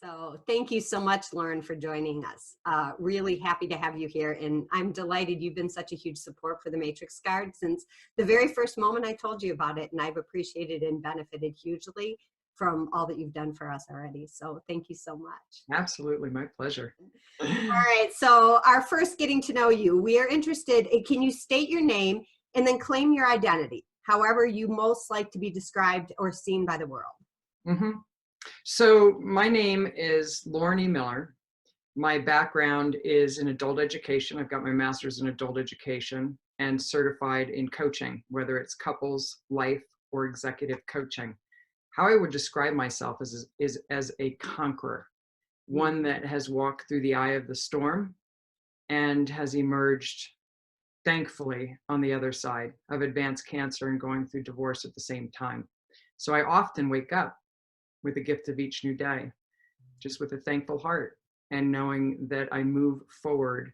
So thank you so much, Lauren, for joining us. Really happy to have you here. And I'm delighted you've been such a huge support for the Matrix Guard since the very first moment I told you about it. And I've appreciated and benefited hugely from all that you've done for us already. So thank you so much. Absolutely. My pleasure. All right. So our first getting to know you, we are interested. Can you state your name and then claim your identity, however you most like to be described or seen by the world? Mm-hmm. So my name is Lauren E. Miller. My background is in adult education. I've got my master's in adult education and certified in coaching, whether it's couples, life, or executive coaching. How I would describe myself is as a conqueror, one that has walked through the eye of the storm and has emerged, thankfully, on the other side of advanced cancer and going through divorce at the same time. So I often wake up with the gift of each new day, just with a thankful heart and knowing that I move forward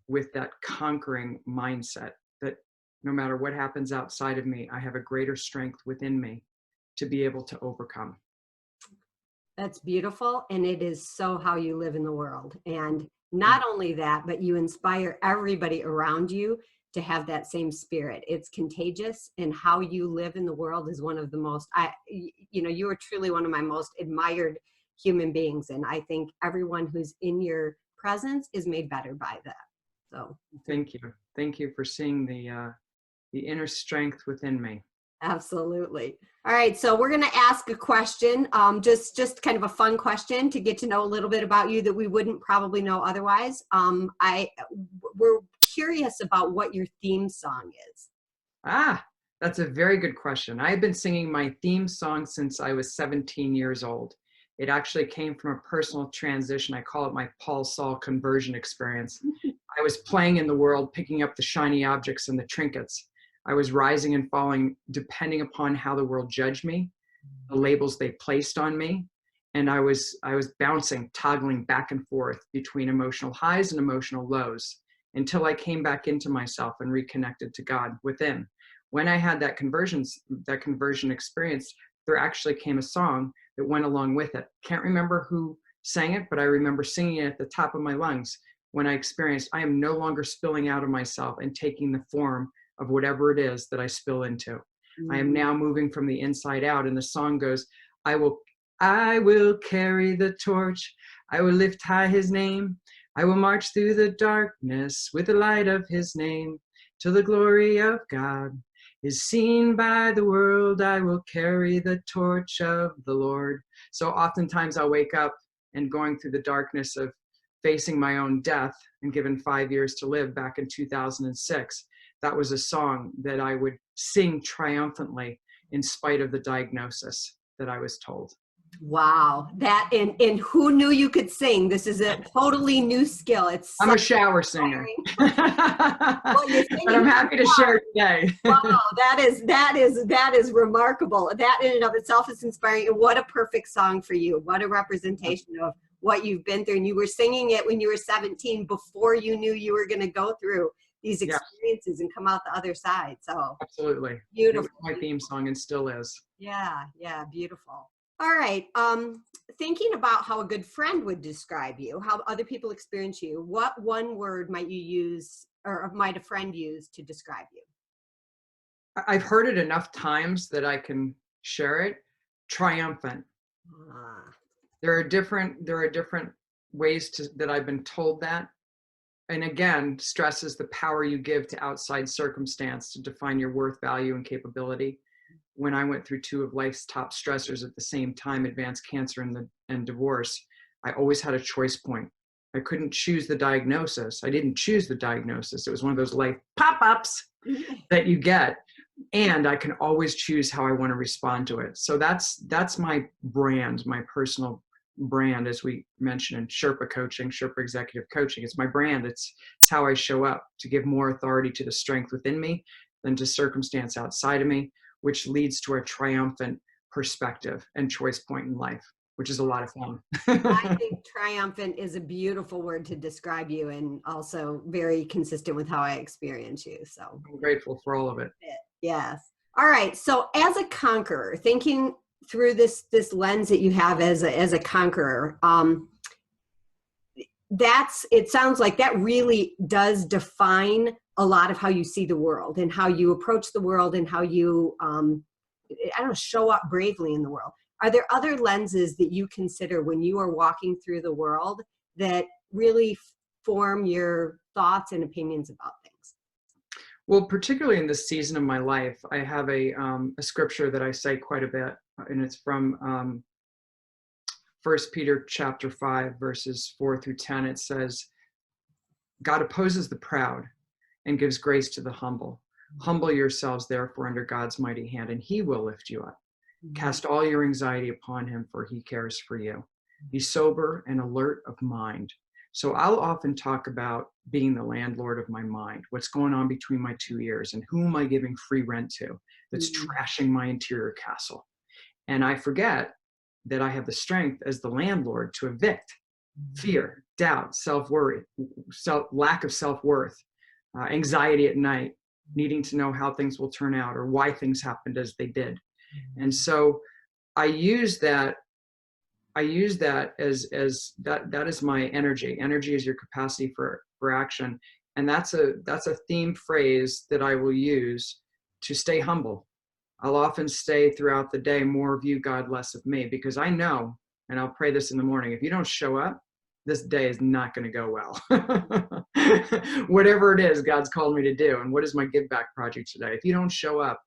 with that conquering mindset, that no matter what happens outside of me, I have a greater strength within me to be able to overcome. That's beautiful. And it is so how you live in the world. And not only that, but you inspire everybody around you to have that same spirit. It's contagious, and how you live in the world is one of the most, you are truly one of my most admired human beings. And I think everyone who's in your presence is made better by that. So thank you. Thank you for seeing the inner strength within me. Absolutely. All right. So we're going to ask a question, just kind of a fun question to get to know a little bit about you that we wouldn't probably know otherwise. We're curious about what your theme song is. That's a very good question. I've been singing my theme song since I was 17 years old. It actually came from a personal transition. I call it my Paul Saul conversion experience. I was playing in the world, picking up the shiny objects and the trinkets. I was rising and falling depending upon how the world judged me, the labels they placed on me. And I was bouncing, toggling back and forth between emotional highs and emotional lows until I came back into myself and reconnected to God within. When I had that conversion experience, there actually came a song that went along with it. Can't remember who sang it, but I remember singing it at the top of my lungs when I experienced I am no longer spilling out of myself and taking the form of whatever it is that I spill into. Mm-hmm. I am now moving from the inside out. And the song goes, I will carry the torch. I will lift high his name. I will march through the darkness with the light of his name till the glory of God is seen by the world. I will carry the torch of the Lord. So oftentimes I'll wake up and going through the darkness of facing my own death and given 5 years to live back in 2006. That was a song that I would sing triumphantly in spite of the diagnosis that I was told. Wow. That, and who knew you could sing? This is a totally new skill. I'm a shower singer. Well, but I'm happy to share today. Wow, that is remarkable. That in and of itself is inspiring. And what a perfect song for you. What a representation of what you've been through. And you were singing it when you were 17 before you knew you were going to go through these experiences and come out the other side. So absolutely beautiful. It was my theme song and still is. Yeah, beautiful. All right. Thinking about how a good friend would describe you, how other people experience you, what one word might you use or might a friend use to describe you? I've heard it enough times that I can share it. Triumphant. There are different ways that I've been told that. And again, stresses the power you give to outside circumstance to define your worth, value, and capability. When I went through two of life's top stressors at the same time, advanced cancer and divorce, I always had a choice point. I couldn't choose the diagnosis. I didn't choose the diagnosis. It was one of those life pop-ups that you get. And I can always choose how I want to respond to it. So that's my brand, my personal brand, as we mentioned in Sherpa coaching, Sherpa executive coaching. It's my brand. It's how I show up to give more authority to the strength within me than to circumstance outside of me, which leads to a triumphant perspective and choice point in life, which is a lot of fun. I think triumphant is a beautiful word to describe you, and also very consistent with how I experience you. So I'm grateful for all of it. Yes. All right. So as a conqueror, thinking through this lens that you have as a conqueror, it sounds like that really does define a lot of how you see the world and how you approach the world and how you, I don't know, show up bravely in the world. Are there other lenses that you consider when you are walking through the world that really form your thoughts and opinions about things? Well, particularly in this season of my life, I have a scripture that I cite quite a bit, and it's from 1 Peter chapter 5, verses 4 through 10. It says, God opposes the proud and gives grace to the humble. Humble yourselves, therefore, under God's mighty hand, and he will lift you up. Cast all your anxiety upon him, for he cares for you. Be sober and alert of mind. So I'll often talk about being the landlord of my mind, what's going on between my two ears, and who am I giving free rent to that's trashing my interior castle. And I forget that I have the strength as the landlord to evict fear, doubt, self-worry, lack of self-worth, anxiety at night, needing to know how things will turn out or why things happened as they did. And so I use that as that is my energy. Energy is your capacity for action. And that's a theme phrase that I will use to stay humble. I'll often say throughout the day, more of you, God, less of me, because I know, and I'll pray this in the morning, if you don't show up, this day is not going to go well. Whatever it is God's called me to do, and what is my give back project today? If you don't show up,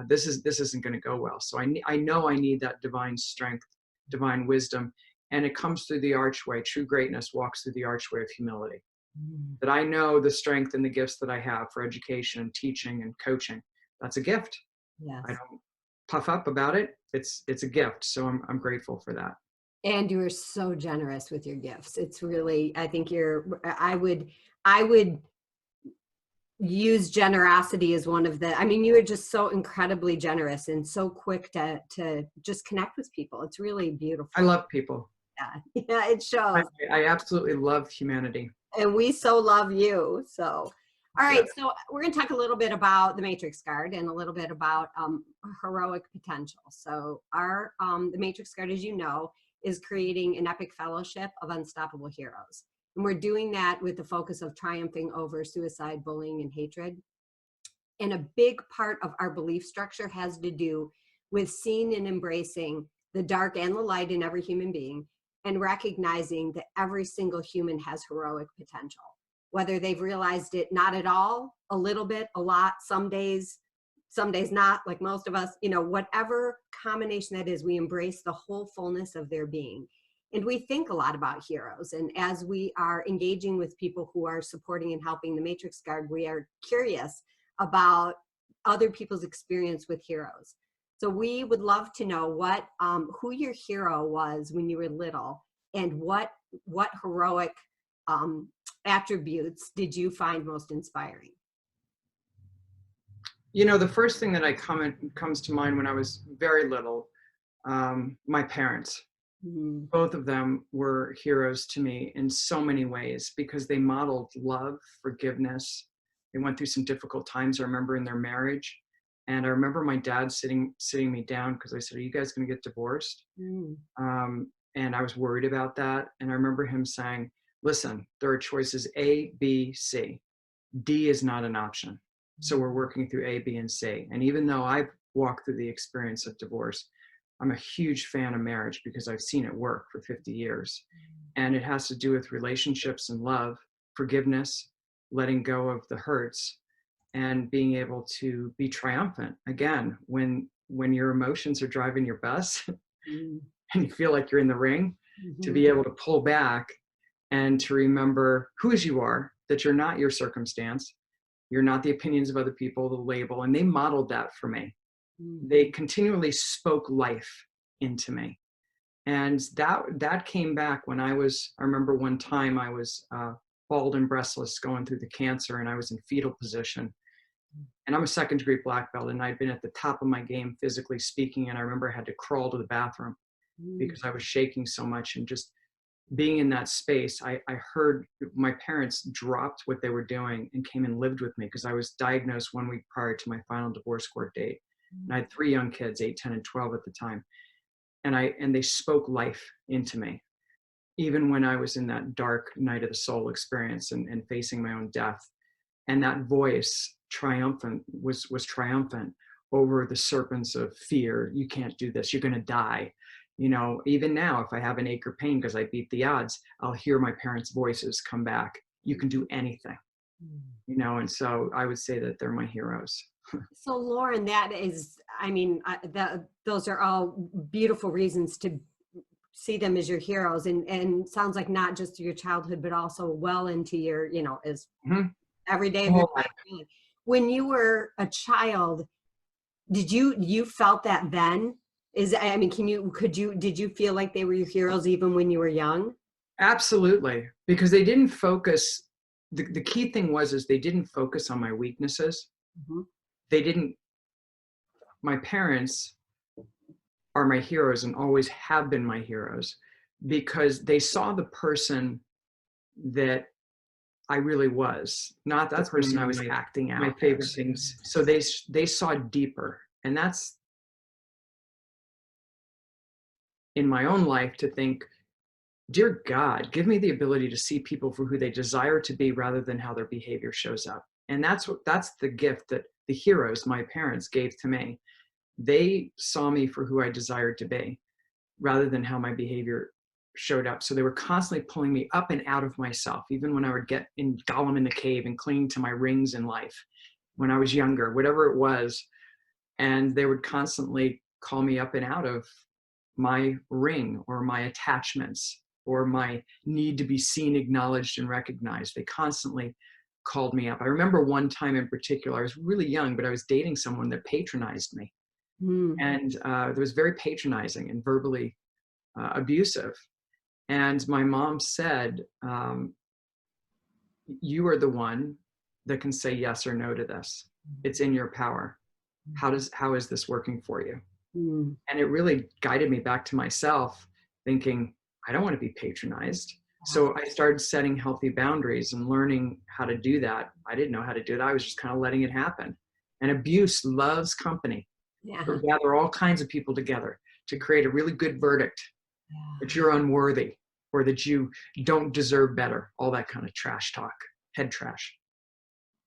this isn't going to go well. So I know I need that divine strength, divine wisdom, and it comes through the archway. True greatness walks through the archway of humility. That I know the strength and the gifts that I have for education and teaching and coaching. That's a gift. Yes. I don't puff up about it. It's a gift. So I'm grateful for that. And you are so generous with your gifts. It's really, I think I would use generosity as one of the, I mean, you are just so incredibly generous and so quick to just connect with people. It's really beautiful. I love people. Yeah, yeah, it shows. I absolutely love humanity. And we so love you. So, all right. Yeah. So we're going to talk a little bit about the Matrix Guard and a little bit about heroic potential. So the Matrix Guard, as you know, is creating an epic fellowship of unstoppable heroes. And we're doing that with the focus of triumphing over suicide, bullying, and hatred. And a big part of our belief structure has to do with seeing and embracing the dark and the light in every human being, and recognizing that every single human has heroic potential, whether they've realized it not at all, a little bit, a lot, some days not, like most of us, whatever combination that is, we embrace the whole fullness of their being. And we think a lot about heroes. And as we are engaging with people who are supporting and helping the Matrix Guard, we are curious about other people's experience with heroes. So we would love to know who your hero was when you were little, and what heroic attributes did you find most inspiring? The first thing that comes to mind when I was very little, my parents. Mm-hmm. Both of them were heroes to me in so many ways because they modeled love, forgiveness. They went through some difficult times, I remember, in their marriage. And I remember my dad sitting me down because I said, "Are you guys going to get divorced?" And I was worried about that. And I remember him saying, "Listen, there are choices A, B, C. D is not an option. So we're working through A, B, and C." And even though I've walked through the experience of divorce, I'm a huge fan of marriage because I've seen it work for 50 years. And it has to do with relationships and love, forgiveness, letting go of the hurts, and being able to be triumphant again when your emotions are driving your bus and you feel like you're in the ring, to be able to pull back and to remember whose you are, that you're not your circumstance, you're not the opinions of other people, the label. And they modeled that for me. They continually spoke life into me. And that came back when I remember one time I was bald and breastless going through the cancer, and I was in fetal position. And I'm a second-degree black belt, and I'd been at the top of my game physically speaking, and I remember I had to crawl to the bathroom because I was shaking so much. And just being in that space, I heard my parents dropped what they were doing and came and lived with me because I was diagnosed 1 week prior to my final divorce court date. And I had 3 young kids, 8, 10, and 12 at the time. and they spoke life into me, even when I was in that dark night of the soul experience and facing my own death. And that voice was triumphant over the serpents of fear. You can't do this. You're going to die. You know, even now, if I have an ache or pain because I beat the odds, I'll hear my parents' voices come back. You can do anything, you know, and so I would say that they're my heroes. So Lauren, that is, I mean, those are all beautiful reasons to see them as your heroes, and sounds like not just through your childhood, but also well into your, you know, as Mhm. every day of your life. When you were a child, you felt that then? I mean, did you feel like they were your heroes even when you were young? Absolutely, because they didn't focus. The key thing is they didn't focus on my weaknesses. Mhm. They didn't. My parents are my heroes and always have been my heroes because they saw the person that I really was, not the person I was acting out. My favorite things. So they saw deeper, and that's in my own life to think, dear God, give me the ability to see people for who they desire to be rather than how their behavior shows up. And that's the gift that the heroes, my parents, gave to me. They saw me for who I desired to be rather than how my behavior showed up. So they were constantly pulling me up and out of myself, even when I would get in Gollum in the cave and clinging to my rings in life when I was younger, whatever it was. And they would constantly call me up and out of my ring or my attachments or my need to be seen, acknowledged, and recognized. They constantly called me up. I remember one time in particular, I was really young, but I was dating someone that patronized me. Mm. And it was very patronizing and verbally abusive. And my mom said, you are the one that can say yes or no to this. It's in your power. How is this working for you? Mm. And it really guided me back to myself, thinking, I don't want to be patronized. So I started setting healthy boundaries and learning how to do that. I didn't know how to do it. I was just kind of letting it happen. And abuse loves company. Yeah. It'll gather all kinds of people together to create a really good verdict that you're unworthy or that you don't deserve better, all that kind of trash talk, head trash.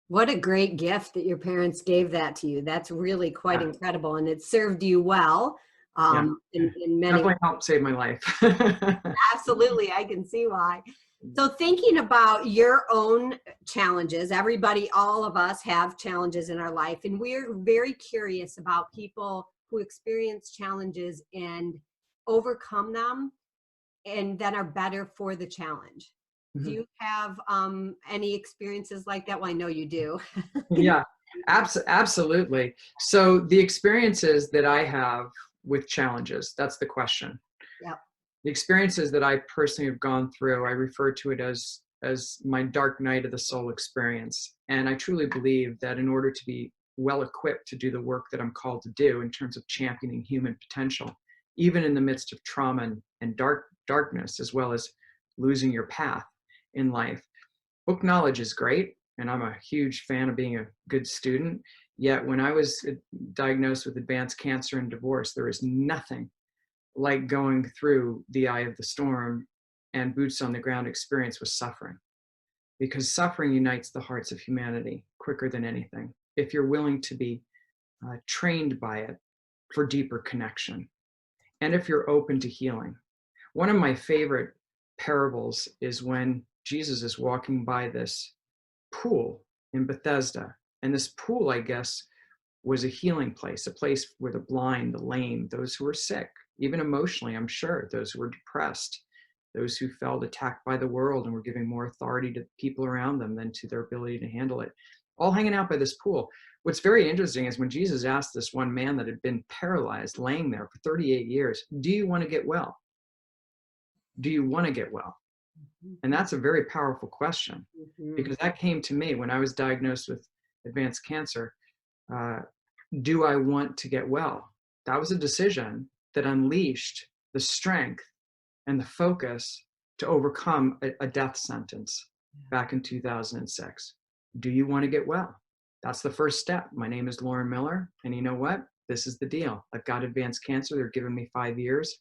What a great gift that your parents gave that to you. That's really quite Yeah, incredible, and it served you well, yeah. in many. Definitely helped save my life. Absolutely, I can see why. So thinking about your own challenges, everybody, all of us have challenges in our life, and we're very curious about people who experience challenges and overcome them and then are better for the challenge. Do Mhm. you have any experiences like that? Well, I know you do. Yeah, absolutely. So the experiences that I have with challenges, that's the question. Yep. The experiences that I personally have gone through, I refer to it as my dark night of the soul experience. And I truly believe that in order to be well equipped to do the work that I'm called to do in terms of championing human potential, even in the midst of trauma and darkness, as well as losing your path in life, book knowledge is great. And I'm a huge fan of being a good student. Yet when I was diagnosed with advanced cancer and divorce, there is nothing like going through the eye of the storm and boots on the ground experience with suffering, because suffering unites the hearts of humanity quicker than anything if you're willing to be trained by it for deeper connection and if you're open to healing. One of my favorite parables is when Jesus is walking by this pool in Bethesda, and this pool, I guess, was a healing place, a place where the blind, the lame, those who were sick, even emotionally, I'm sure, those who were depressed, those who felt attacked by the world and were giving more authority to people around them than to their ability to handle it, all hanging out by this pool. What's very interesting is when Jesus asked this one man that had been paralyzed, laying there for 38 years, do you want to get well? Do you want to get well? And that's a very powerful question, Mhm. because that came to me when I was diagnosed with advanced cancer. Uh, do I want to get well? That was a decision that unleashed the strength and the focus to overcome a death sentence back in 2006. Do you want to get well? That's the first step. My name is Lauren Miller. And you know what? this is the deal. I've got advanced cancer. They're giving me 5 years.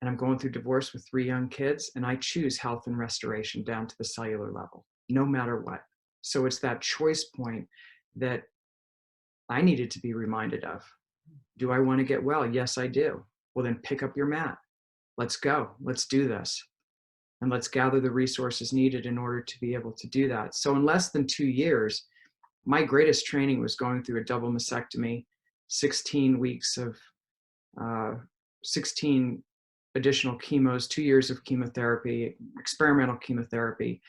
And I'm going through divorce with 3 young kids. And I choose health and restoration down to the cellular level, no matter what. So it's that choice point that I needed to be reminded of. Do I want to get well? Yes, I do. Well, then pick up your mat. Let's go. Let's do this. And let's gather the resources needed in order to be able to do that. So in less than 2 years, my greatest training was going through a double mastectomy, 16 weeks of 16 additional chemos, 2 years of chemotherapy, experimental chemotherapy.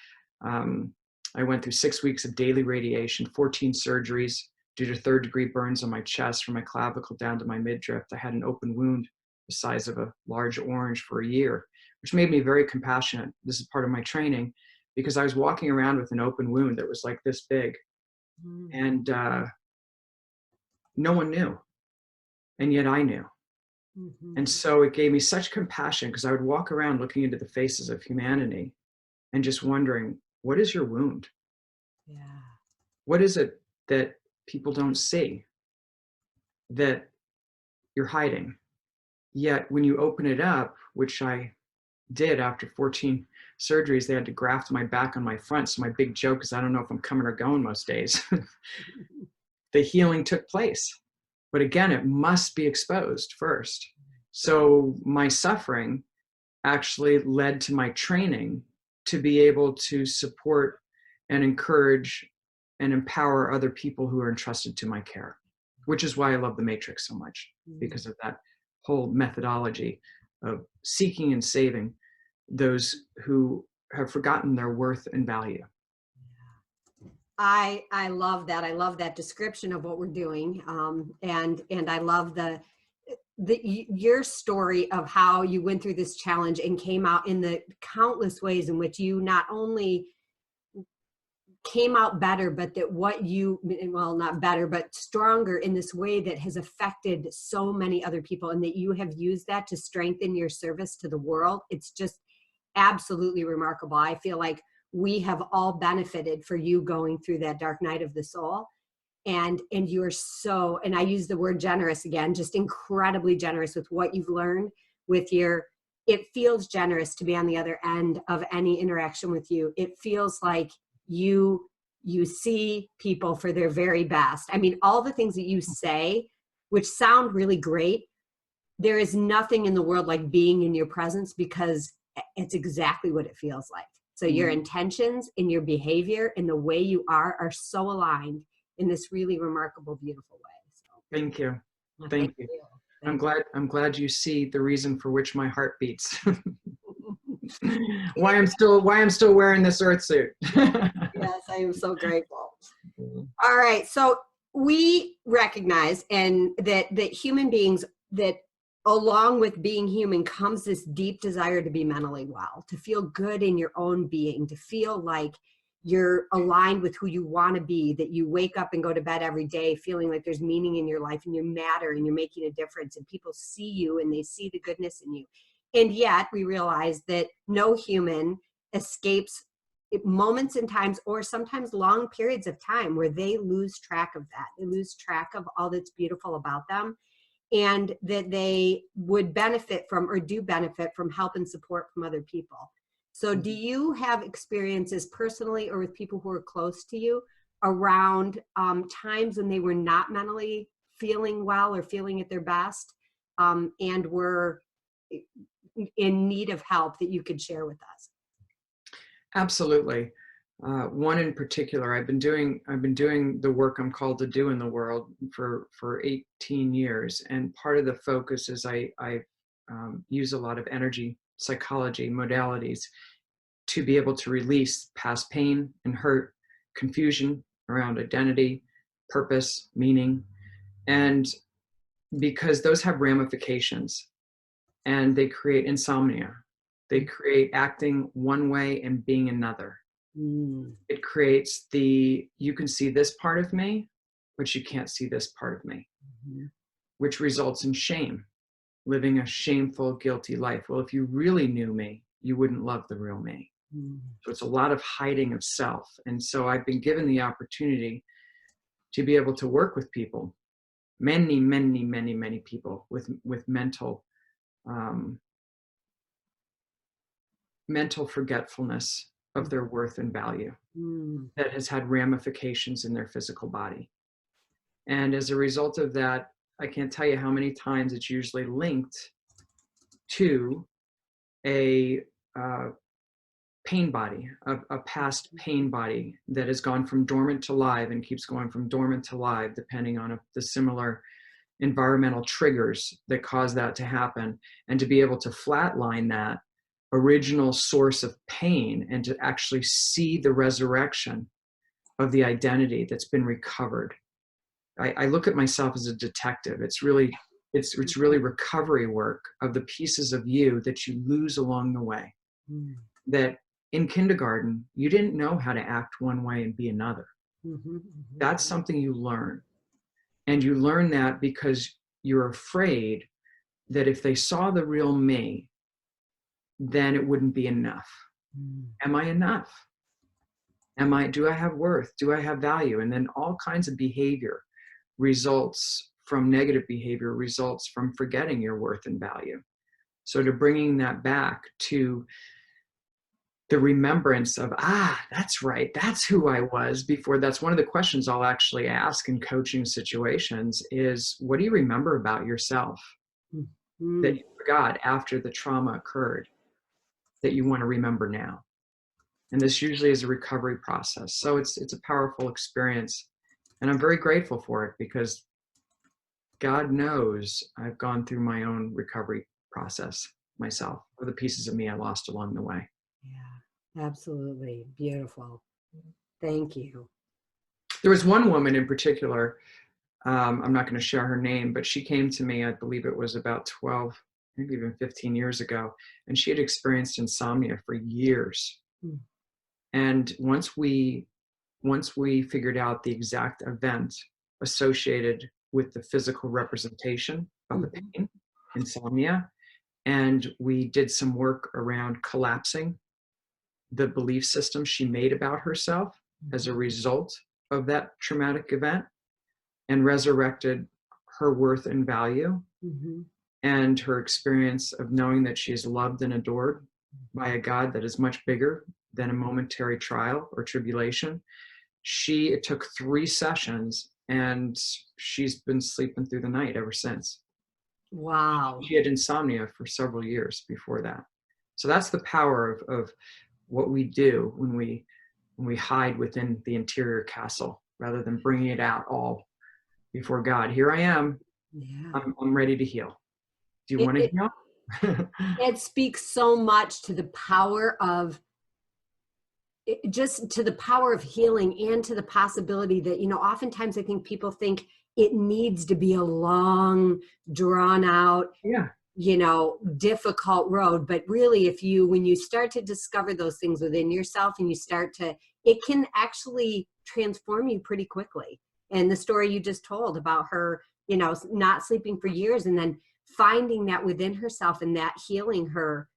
I went through 6 weeks of daily radiation, 14 surgeries due to 3rd-degree burns on my chest from my clavicle down to my midriff. I had an open wound the size of a large orange for a year, which made me very compassionate. This is part of my training, because I was walking around with an open wound that was like this big, and no one knew, and yet I knew. And so it gave me such compassion, because I would walk around looking into the faces of humanity and just wondering, what is your wound? Yeah. What is it that people don't see, that you're hiding? Yet when you open it up, which I did after 14 surgeries, they had to graft my back on my front. So my big joke is, I don't know if I'm coming or going most days. The healing took place. But again, it must be exposed first. So my suffering actually led to my training to be able to support and encourage and empower other people who are entrusted to my care, which is why I love the Matrix so much, because of that whole methodology of seeking and saving those who have forgotten their worth and value. I love that. I love that description of what we're doing. And I love your story of how you went through this challenge and came out in the countless ways in which you not only came out better, but that what you, well, not better, but stronger in this way that has affected so many other people, and that you have used that to strengthen your service to the world. It's just absolutely remarkable. I feel like we have all benefited for you going through that dark night of the soul. And you're so, and I use the word generous again, just incredibly generous with what you've learned with it feels generous to be on the other end of any interaction with you. It feels like you see people for their very best. I mean, all the things that you say, which sound really great, there is nothing in the world like being in your presence, because it's exactly what it feels like. So your intentions and your behavior and the way you are so aligned in this really remarkable, beautiful way. So, Thank you. well, Thank you. I'm glad you see the reason for which my heart beats. why I'm still wearing this earth suit. Yes, I am so grateful. All right. So we recognize that human beings, that along with being human comes this deep desire to be mentally well, to feel good in your own being, to feel like you're aligned with who you want to be, that you wake up and go to bed every day feeling like there's meaning in your life and you matter and you're making a difference and people see you and they see the goodness in you. And yet we realize that no human escapes moments and times, or sometimes long periods of time, where they lose track of that. They lose track of all that's beautiful about them, and that they would benefit from, or do benefit from, help and support from other people. So do you have experiences personally or with people who are close to you around times when they were not mentally feeling well or feeling at their best, and were in need of help, that you could share with us? Absolutely. One in particular, I've been doing the work I'm called to do in the world for 18 years, and part of the focus is I use a lot of energy psychology modalities to be able to release past pain and hurt, confusion around identity, purpose, meaning, and because those have ramifications, and they create insomnia. They create acting one way and being another. It creates you can see this part of me, but you can't see this part of me, which results in shame, living a shameful, guilty life. Well, if you really knew me, you wouldn't love the real me. So it's a lot of hiding of self. And so I've been given the opportunity to be able to work with people many, many, many, many people with um, mental forgetfulness of their worth and value Mm. that has had ramifications in their physical body. And as a result of that, I can't tell you how many times it's usually linked to a pain body, a past pain body that has gone from dormant to live and keeps going from dormant to live, depending on the similar environmental triggers that cause that to happen. And to be able to flatline that original source of pain and to actually see the resurrection of the identity that's been recovered. I look at myself as a detective. It's really recovery work of the pieces of you that you lose along the way. Mm. That in kindergarten, you didn't know how to act one way and be another. Mm-hmm. That's something you learn. And you learn that because you're afraid that if they saw the real me, then it wouldn't be enough. Mm. Am I enough? Do I have worth? Do I have value? And then all kinds of behavior results from negative behavior, results from forgetting your worth and value. So to bringing that back to the remembrance of, that's right, that's who I was before. That's one of the questions I'll actually ask in coaching situations is, what do you remember about yourself that Mm. you forgot after the trauma occurred that you want to remember now? And this usually is a recovery process. So it's a powerful experience. And I'm very grateful for it because God knows I've gone through my own recovery process myself, or the pieces of me I lost along the way. Yeah, absolutely. Beautiful. Thank you. There was one woman in particular, I'm not going to share her name, but she came to me, I believe it was about 12, maybe even 15 years ago, and she had experienced insomnia for years. Mm. And once we figured out the exact event associated with the physical representation of the Mhm. pain, insomnia, and we did some work around collapsing the belief system she made about herself as a result of that traumatic event, and resurrected her worth and value Mhm. and her experience of knowing that she is loved and adored by a God that is much bigger than a momentary trial or tribulation. It took 3 sessions and she's been sleeping through the night ever since. Wow. She had insomnia for several years before that. So that's the power of what we do when we hide within the interior castle rather than bringing it out all before God. Here I am. Yeah. I'm ready to heal. Do you It, want to it heal? it speaks so much to the power of just to the power of healing and to the possibility that, oftentimes I think people think it needs to be a long, drawn out, Yeah. difficult road. But really, when you start to discover those things within yourself and it can actually transform you pretty quickly. And the story you just told about her, not sleeping for years and then finding that within herself and that healing her,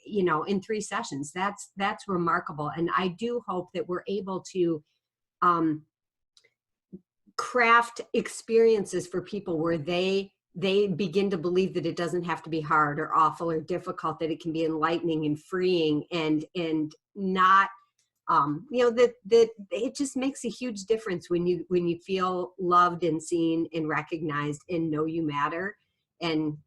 in 3 sessions, that's remarkable. And I do hope that we're able to um, craft experiences for people where they begin to believe that it doesn't have to be hard or awful or difficult, that it can be enlightening and freeing and not that it just makes a huge difference when you feel loved and seen and recognized and know you matter. And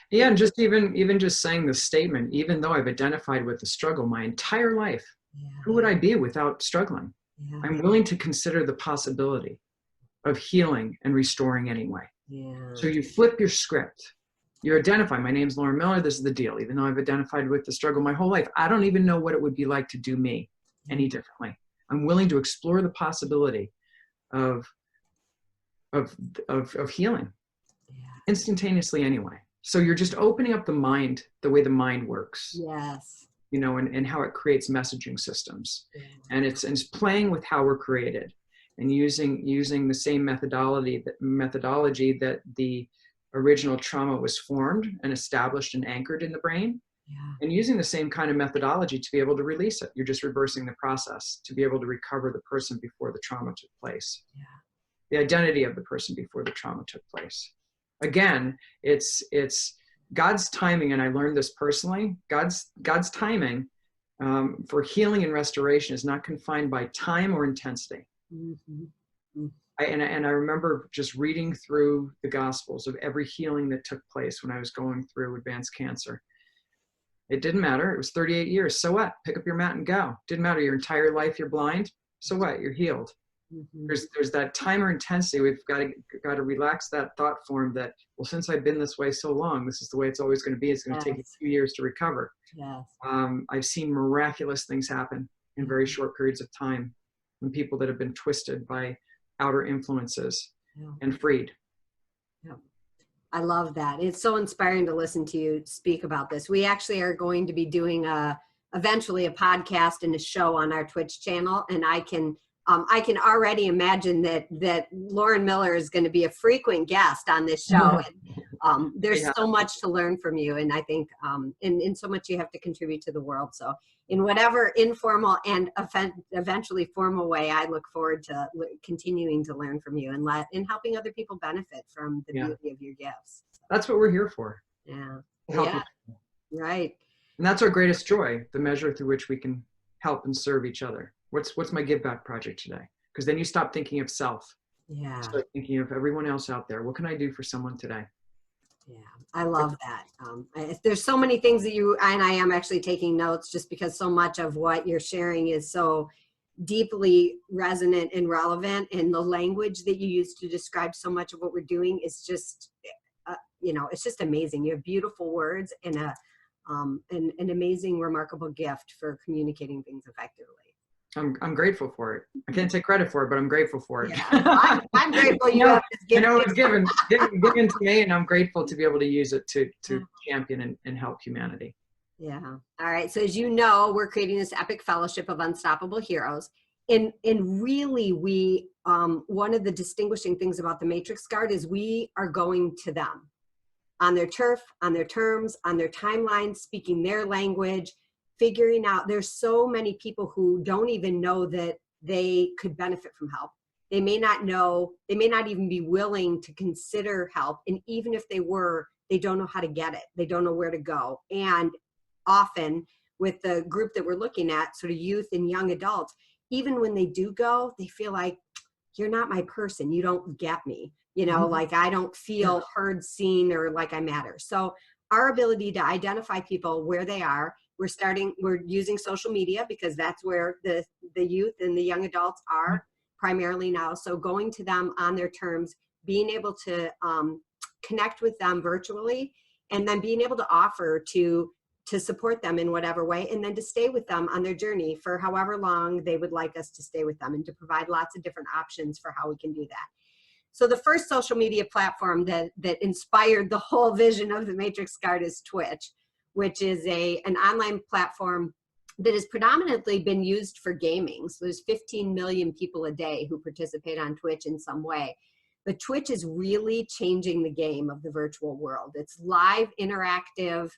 Yeah, and just even just saying the statement, even though I've identified with the struggle my entire life, who would I be without struggling? yeah, I'm willing to consider the possibility of healing and restoring anyway. yeah, So you flip your script. You identify, my name's Lauren Miller, this is the deal. Even though I've identified with the struggle my whole life, I don't even know what it would be like to do me any differently. I'm willing to explore the possibility of healing yeah. instantaneously anyway. So you're just opening up the mind, the way the mind works, Yes. and how it creates messaging systems. Yeah. And it's playing with how we're created and using the same methodology that the original trauma was formed and established and anchored in the brain, Yeah. and using the same kind of methodology to be able to release it. You're just reversing the process to be able to recover the person before the trauma took place. Yeah. the identity of the person before the trauma took place. Again, it's God's timing, and I learned this personally. God's timing for healing and restoration is not confined by time or intensity. Mm-hmm. And I remember just reading through the Gospels of every healing that took place when I was going through advanced cancer. It didn't matter. It was 38 years. So what? Pick up your mat and go. Didn't matter. Your entire life you're blind. So what? You're healed. Mm-hmm. There's that time or intensity. We've got to relax that thought form that, well, since I've been this way so long, this is the way it's always going to be. It's going to take a few years to recover. Yes. I've seen miraculous things happen in very short periods of time when people that have been twisted by outer influences and freed. Yeah. I love that. It's so inspiring to listen to you speak about this. We actually are going to be doing eventually a podcast and a show on our Twitch channel, and I can already imagine that Lauren Miller is going to be a frequent guest on this show. And, there's so much to learn from you, and I think in so much you have to contribute to the world. So in whatever informal and eventually formal way, I look forward to continuing to learn from you and helping other people benefit from the beauty of your gifts. So, that's what we're here for. Yeah. Yeah. Right. And that's our greatest joy, the measure through which we can help and serve each other. What's my give back project today? Because then you stop thinking of self. Yeah. Start thinking of everyone else out there. What can I do for someone today? Yeah, I love that. There's so many things that and I am actually taking notes just because so much of what you're sharing is so deeply resonant and relevant, and the language that you use to describe so much of what we're doing is just, it's just amazing. You have beautiful words and an amazing, remarkable gift for communicating things effectively. I'm grateful for it. I can't take credit for it, but I'm grateful for it. Yeah, I'm grateful you have this gift. It's given to me, and I'm grateful to be able to use it to champion and help humanity. Yeah. All right. So as you know, we're creating this epic fellowship of unstoppable heroes. And really, we one of the distinguishing things about the Matrix Guard is we are going to them on their turf, on their terms, on their timeline, speaking their language, figuring out. There's so many people who don't even know that they could benefit from help. They may not know, they may not even be willing to consider help. And even if they were, they don't know how to get it. They don't know where to go. And often with the group that we're looking at, sort of youth and young adults, even when they do go, they feel like, you're not my person. You don't get me. Like I don't feel heard, seen, or like I matter. So our ability to identify people where they are, we're using social media because that's where the youth and the young adults are primarily now. So going to them on their terms, being able to connect with them virtually, and then being able to offer to support them in whatever way, and then to stay with them on their journey for however long they would like us to stay with them, and to provide lots of different options for how we can do that. So the first social media platform that inspired the whole vision of the Matrix Guard is Twitch, which is an online platform that has predominantly been used for gaming. So there's 15 million people a day who participate on Twitch in some way. But Twitch is really changing the game of the virtual world. It's live, interactive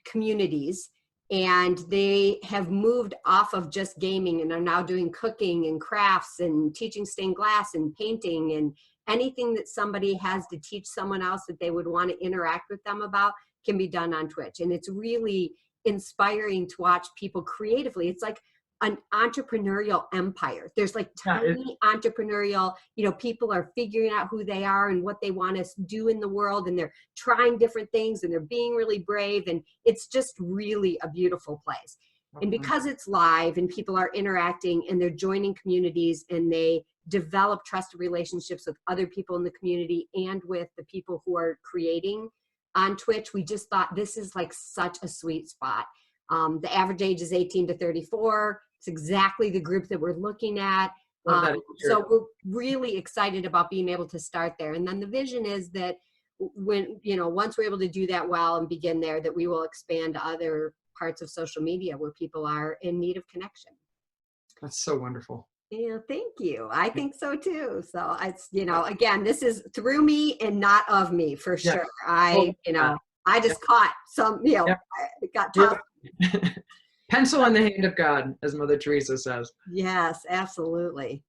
communities, and they have moved off of just gaming and are now doing cooking and crafts and teaching stained glass and painting, and anything that somebody has to teach someone else that they would want to interact with them about can be done on Twitch. And it's really inspiring to watch people creatively. It's like an entrepreneurial empire. There's like tiny entrepreneurial, people are figuring out who they are and what they want to do in the world, and they're trying different things, and they're being really brave, and it's just really a beautiful place. And because it's live and people are interacting and they're joining communities, and they develop trusted relationships with other people in the community and with the people who are creating on Twitch, we just thought this is like such a sweet spot. The average age is 18 to 34. It's exactly the group that we're looking at. So we're really excited about being able to start there. And then the vision is that when, once we're able to do that well and begin there, that we will expand to other parts of social media where people are in need of connection. That's so wonderful. Yeah, thank you. I think so too. So it's, again, this is through me and not of me for sure. I just caught some, I got tough. Pencil in the hand of God, as Mother Teresa says. Yes, absolutely.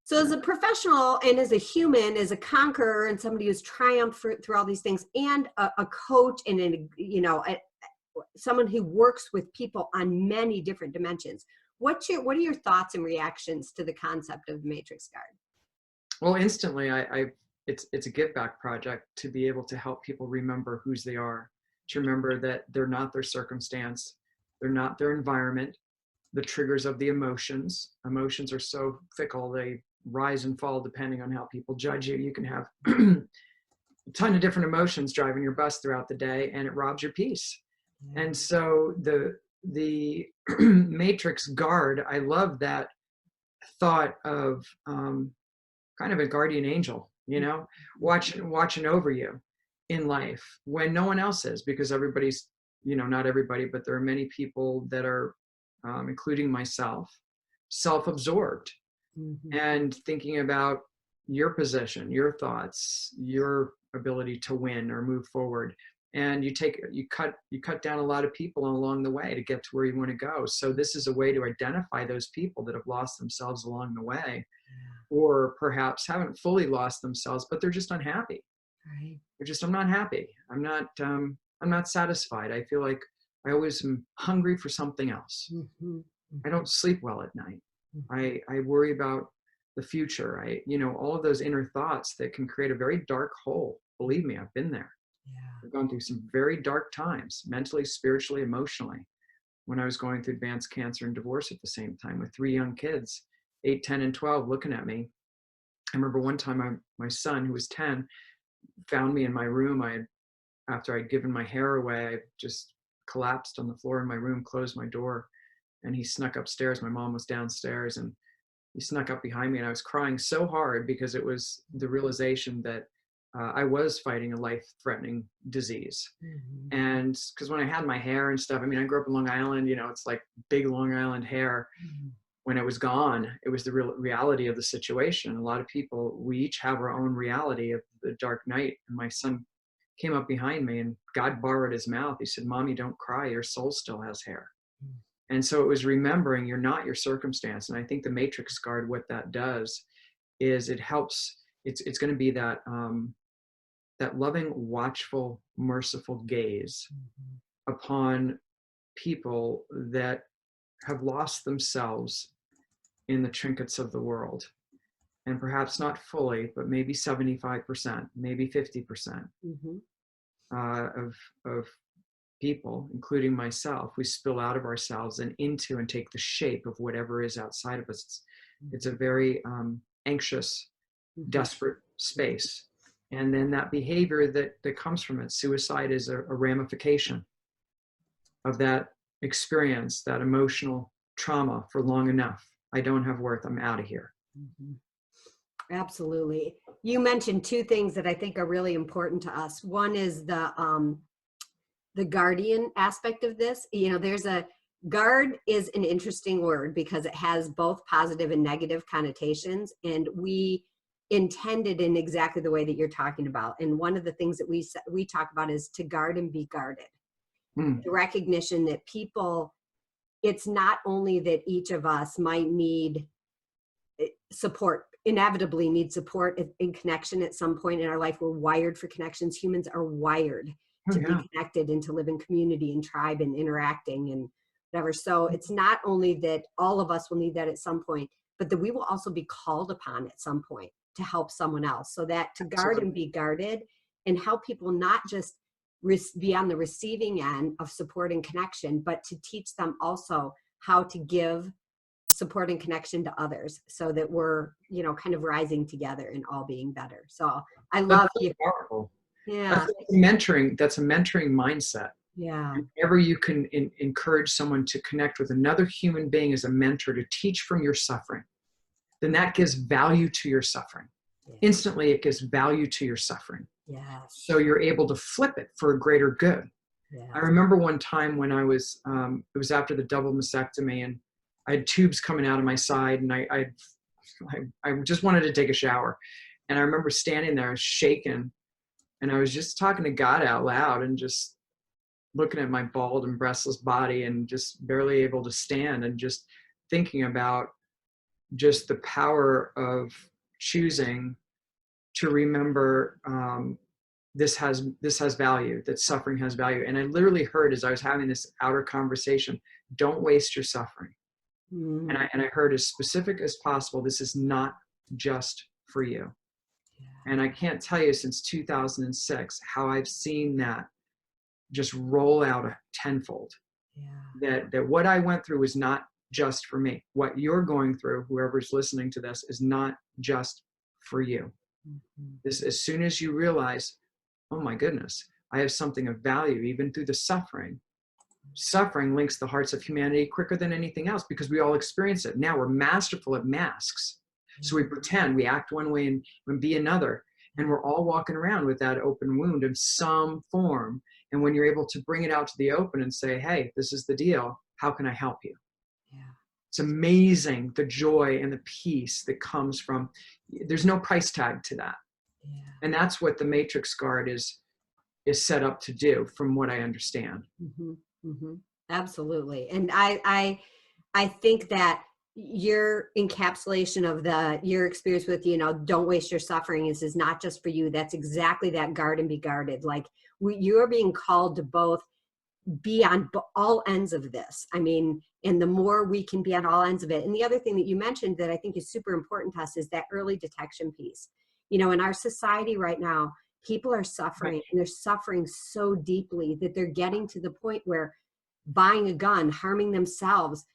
So as a professional and as a human, as a conqueror and somebody who's triumphed through all these things, and a coach and someone who works with people on many different dimensions, what are your thoughts and reactions to the concept of the Matrix Guard? Well, instantly, it's a give back project to be able to help people remember whose they are, to remember that they're not their circumstance, they're not their environment, the triggers of the emotions. Emotions are so fickle, they rise and fall depending on how people judge you. You can have a ton of different emotions driving your bus throughout the day, and it robs your peace. And so the Matrix Guard, I love that thought of kind of a guardian angel, watching over you in life when no one else is, because everybody's, not everybody, but there are many people that are, including myself, self-absorbed and thinking about your position, your thoughts, your ability to win or move forward. And you cut down a lot of people along the way to get to where you want to go. So this is a way to identify those people that have lost themselves along the way, or perhaps haven't fully lost themselves, but they're just unhappy. Right. I'm not happy. I'm not satisfied. I feel like I always am hungry for something else. I don't sleep well at night. I worry about the future. All of those inner thoughts that can create a very dark hole. Believe me, I've been there. I've gone through some very dark times, mentally, spiritually, emotionally, when I was going through advanced cancer and divorce at the same time with 3 young kids, 8, 10, and 12, looking at me. I remember one time my son, who was 10, found me in my room. After I'd given my hair away, I just collapsed on the floor in my room, closed my door, and he snuck upstairs. My mom was downstairs, and he snuck up behind me, and I was crying so hard because it was the realization that I was fighting a life-threatening disease. And because when I had my hair and stuff, I grew up in Long Island, it's like big Long Island hair. When it was gone, it was the real reality of the situation. A lot of people, we each have our own reality of the dark night. And my son came up behind me, and God borrowed his mouth. He said, "Mommy, don't cry. Your soul still has hair." And so it was remembering you're not your circumstance. And I think the Matrix Guard, what that does is it helps. It's going to be that that loving, watchful, merciful gaze upon people that have lost themselves in the trinkets of the world, and perhaps not fully, but maybe 75%, maybe 50% of people, including myself, we spill out of ourselves and into and take the shape of whatever is outside of us. It's a very anxious, desperate space. And then that behavior that comes from it, suicide, is a ramification of that experience, that emotional trauma for long enough. I don't have worth. I'm out of here. Absolutely. You mentioned 2 things that I think are really important to us. One is the guardian aspect of this. There's a guard is an interesting word because it has both positive and negative connotations, and we intended in exactly the way that you're talking about. And one of the things that we talk about is to guard and be guarded. The recognition that people, it's not only that each of us might need support, inevitably need support in connection at some point in our life. We're wired for connections. Humans are wired to be connected and to live in community and tribe and interacting and whatever. So it's not only that all of us will need that at some point, but that we will also be called upon at some point to help someone else. So that to guard and be guarded and help people not just be on the receiving end of support and connection, but to teach them also how to give support and connection to others, so that we're, kind of rising together and all being better. So I love you. Powerful. Yeah. That's a mentoring mindset. Yeah. Whenever you can encourage someone to connect with another human being as a mentor, to teach from your suffering, then that gives value to your suffering. Yeah. Instantly, it gives value to your suffering. Yes. So you're able to flip it for a greater good. Yeah. I remember one time when I was, it was after the double mastectomy, and I had tubes coming out of my side, and I just wanted to take a shower. And I remember standing there shaking, and I was just talking to God out loud and just looking at my bald and breastless body and just barely able to stand, and just thinking about just the power of choosing to remember, this has value, that suffering has value. And I literally heard, as I was having this outer conversation, don't waste your suffering. Mm. And I heard, as specific as possible, this is not just for you. Yeah. And I can't tell you, since 2006, how I've seen that just roll out a tenfold. Yeah. That what I went through was not just for me. What you're going through, whoever's listening to this, is not just for you. Mhm. This, as soon as you realize, oh my goodness, I have something of value, even through the suffering. Suffering links the hearts of humanity quicker than anything else, because we all experience it. Now we're masterful at masks. So we pretend, we act one way and be another. And we're all walking around with that open wound in some form. And when you're able to bring it out to the open and say, hey, this is the deal, how can I help you? Yeah. It's amazing, the joy and the peace that comes from, there's no price tag to that. Yeah. And that's what the Matrix Guard is set up to do, from what I understand. Mm-hmm. Mm-hmm. Absolutely. And I think that your encapsulation of your experience with, don't waste your suffering is not just for you. That's exactly that, guard and be guarded. Like, you're being called to both be on all ends of this. I mean, and the more we can be on all ends of it. And the other thing that you mentioned that I think is super important to us is that early detection piece. In our society right now, people are suffering, and they're suffering so deeply that they're getting to the point where buying a gun, harming themselves,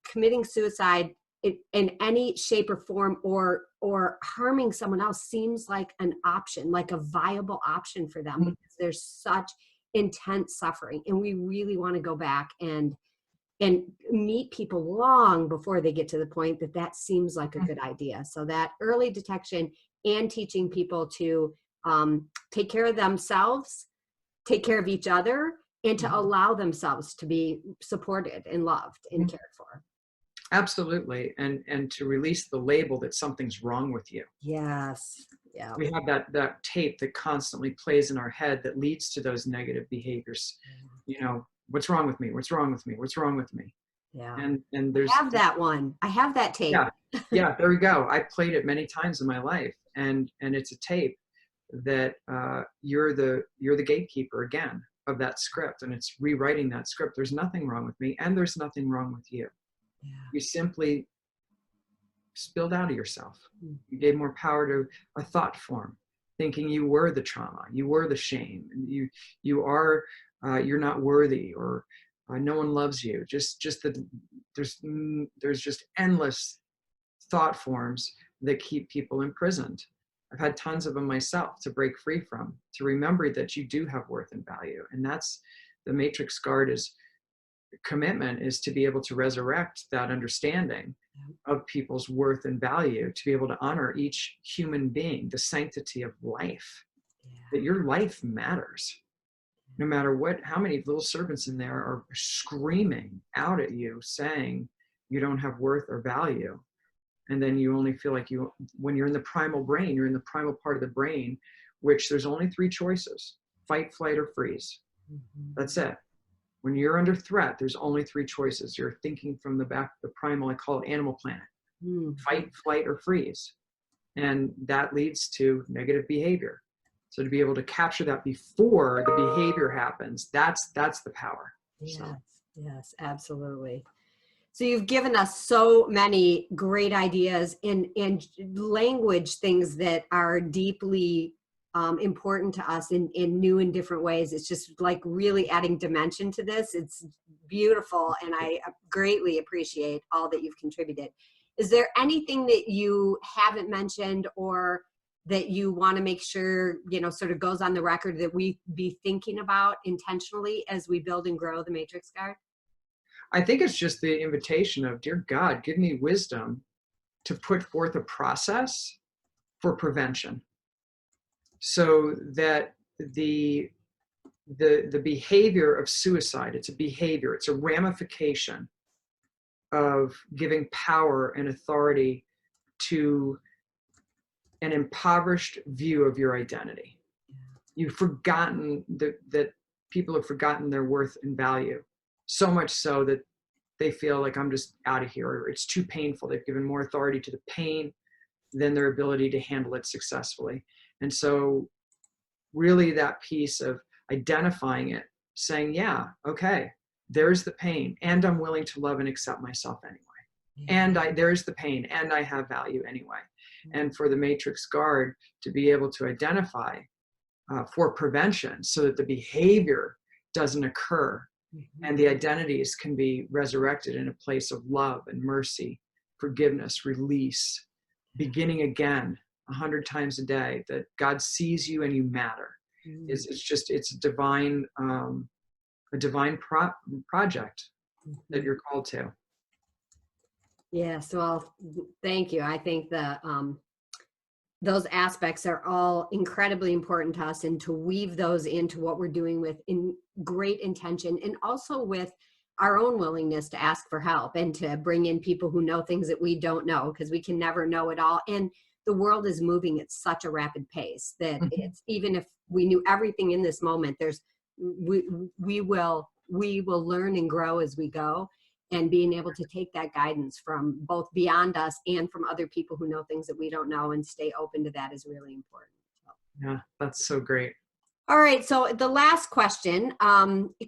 committing suicide in any shape or form, or harming someone else seems like an option, like a viable option for them, because there's such intense suffering. And we really want to go back and meet people long before they get to the point that seems like a good idea. So that early detection, and teaching people to take care of themselves, take care of each other, and to allow themselves to be supported and loved and cared for. Absolutely. And to release the label that something's wrong with you. Yes. Yeah. We have that tape that constantly plays in our head that leads to those negative behaviors. What's wrong with me? What's wrong with me? What's wrong with me? Yeah. And I have that one. I have that tape. Yeah, there we go. I played it many times in my life, and it's a tape that you're the gatekeeper again of that script, and it's rewriting that script. There's nothing wrong with me, and there's nothing wrong with you. Yeah. You simply spilled out of yourself. You gave more power to a thought form, thinking you were the trauma, you were the shame, you're not worthy, or no one loves you. There's just endless thought forms that keep people imprisoned. I've had tons of them myself to break free from, to remember that you do have worth and value. And that's the Matrix Guard commitment, is to be able to resurrect that understanding of people's worth and value, to be able to honor each human being, the sanctity of life, that your life matters. No matter how many little servants in there are screaming out at you, saying you don't have worth or value. And then you only feel like when you're in the primal brain, you're in the primal part of the brain, which there's only 3 choices: fight, flight, or freeze. That's it. When you're under threat, there's only 3 choices. You're thinking from the primal, I call it Animal Planet. Fight, flight, or freeze. And that leads to negative behavior. So to be able to capture that before the behavior happens, that's the power. Yes, So. yes, absolutely. So you've given us so many great ideas and language, things that are deeply important to us in new and different ways. It's just like really adding dimension to this. It's beautiful, and I greatly appreciate all that you've contributed. Is there anything that you haven't mentioned, or that you want to make sure, sort of goes on the record, that we be thinking about intentionally as we build and grow the Matrix Guard? I think it's just the invitation of, dear God, give me wisdom to put forth a process for prevention, so that the behavior of suicide, it's a behavior, it's a ramification of giving power and authority to an impoverished view of your identity. You've forgotten that people have forgotten their worth and value, so much so that they feel like I'm just out of here, or it's too painful. They've given more authority to the pain than their ability to handle it successfully. And so really that piece of identifying it, saying, yeah, okay, there's the pain, and I'm willing to love and accept myself anyway. And there's the pain, and I have value anyway. And for the matrix guard to be able to identify for prevention so that the behavior doesn't occur, and the identities can be resurrected in a place of love and mercy, forgiveness, release, beginning again 100 times a day, that God sees you and you matter. It's a divine project that you're called to. Yes, well, thank you. I think those aspects are all incredibly important to us, and to weave those into what we're doing with in great intention, and also with our own willingness to ask for help and to bring in people who know things that we don't know, because we can never know it all. And the world is moving at such a rapid pace that it's, even if we knew everything in this moment, we will learn and grow as we go. And being able to take that guidance from both beyond us and from other people who know things that we don't know, and stay open to that, is really important. Yeah, that's so great. All right, so the last question,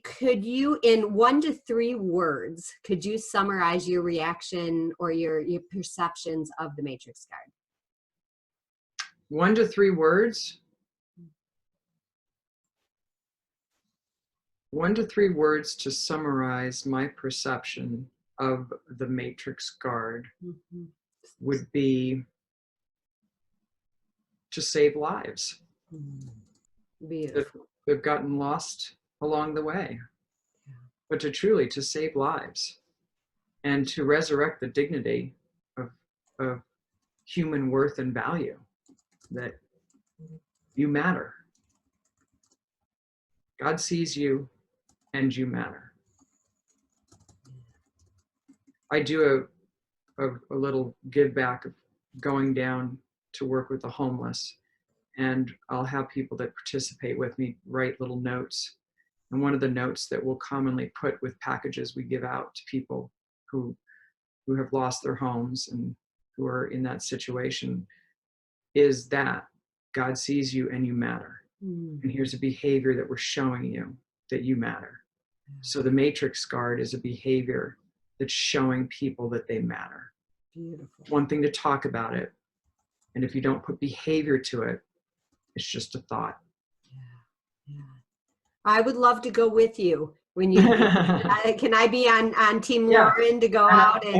could you, in 1 to 3 words, could you summarize your reaction or your perceptions of the Matrix Guard? 1 to 3 words? 1 to 3 words to summarize my perception of the Matrix Guard would be to save lives. Beautiful. They've gotten lost along the way, but to save lives and to resurrect the dignity of human worth and value, that you matter. God sees you and you matter. I do a little give back of going down to work with the homeless, and I'll have people that participate with me write little notes. And one of the notes that we'll commonly put with packages we give out to people who have lost their homes and who are in that situation is that God sees you and you matter. And here's a behavior that we're showing you that you matter. So the Matrix Guard is a behavior that's showing people that they matter. Beautiful. One thing to talk about it, and if you don't put behavior to it, it's just a thought. Yeah. I would love to go with you when you can I be on Team Lauren to go out? And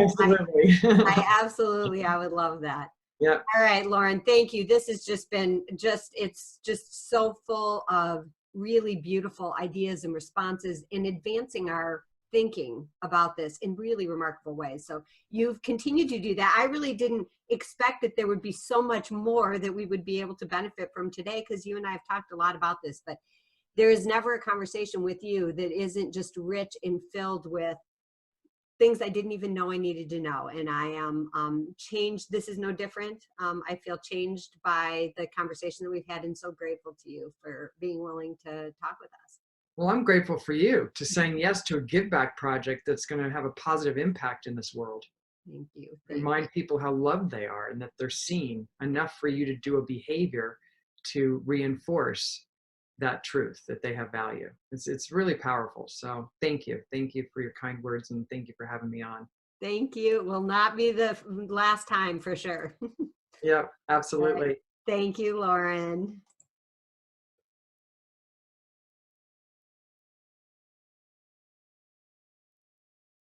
absolutely. I would love that. Yeah. All right, Lauren, thank you. This has just been it's just so full of really beautiful ideas and responses, in advancing our thinking about this in really remarkable ways. So you've continued to do that. I really didn't expect that there would be so much more that we would be able to benefit from today, because you and I have talked a lot about this, but there is never a conversation with you that isn't just rich and filled with things I didn't even know I needed to know. And I am changed. This is no different. I feel changed by the conversation that we've had, and so grateful to you for being willing to talk with us. Well, I'm grateful for you to saying yes to a give back project that's going to have a positive impact in this world. Thank you. Remind people how loved they are and that they're seen enough for you to do a behavior to reinforce that truth, that they have value. It's really powerful. So thank you. Thank you for your kind words, and thank you for having me on. Thank you. Will not be the last time, for sure. Yeah, absolutely. Right. Thank you, Lauren.